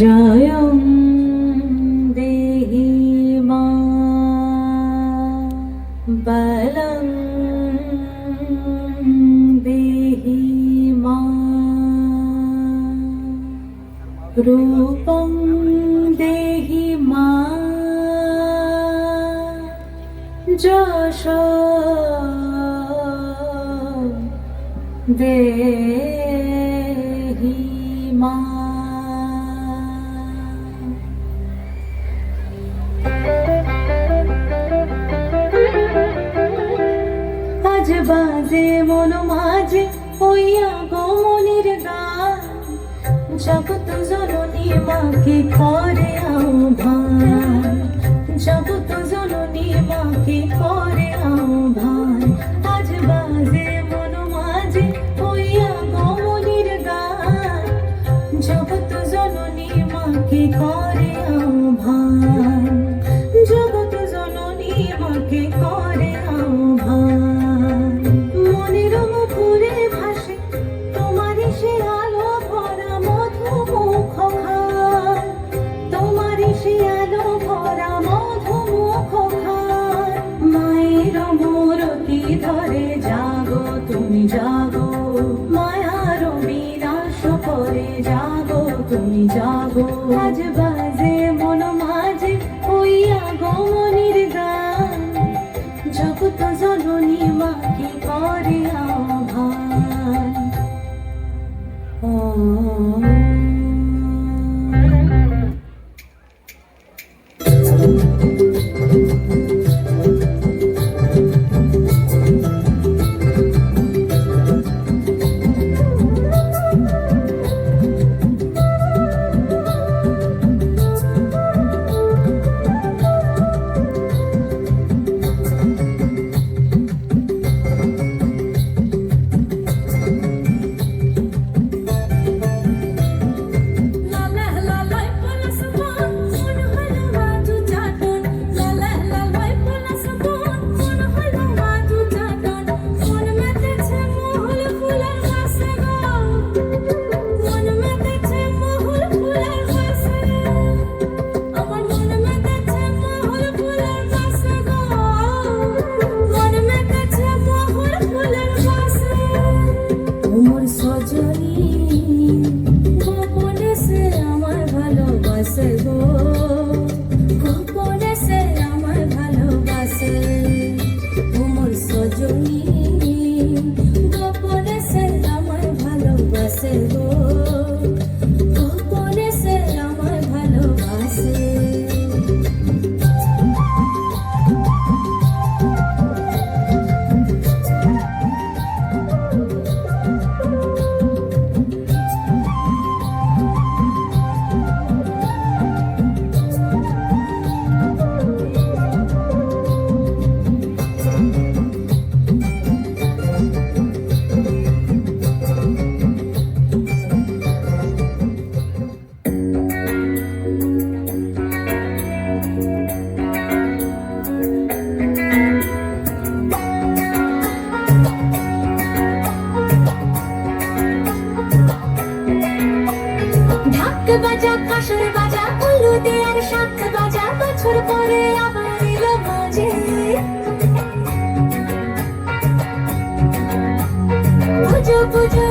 জয়ং দেহি মা বলং দেহি মা রূপং দেহি মা যশ দেহি মা। আজ বাজে মন মাঝে হইয়া গমনের গান, জগৎ জননী মাকে করে আহ্বান, জগৎ জননী মাকে করে আহ্বান। আজ বাজে মন মাঝে হইয়া গমনের গান, জগৎ জননী মাকে করে আহ্বান, জগৎ জননী মাকে করে আহ্বান। মনের মুখরে ভাসে তোমারই সে আলো ভরা মধুমুখ খান, তোমারই সে আলো ভরা মধুমুখ খান। মায়ের মূরতি ধরে জাগো তুমি জাগো, মায়ার বিনাশ করে জাগো তুমি জাগো। আজ বাজে মন মাঝে হইয়া গমনের গান, জগৎ জননী মাকে করে আহ্বান। বাজা কাঁসর বাজা উলুদে আর শাঁখ বাজা, বছর পরে আবার এলো মাঝে। পুজো পুজো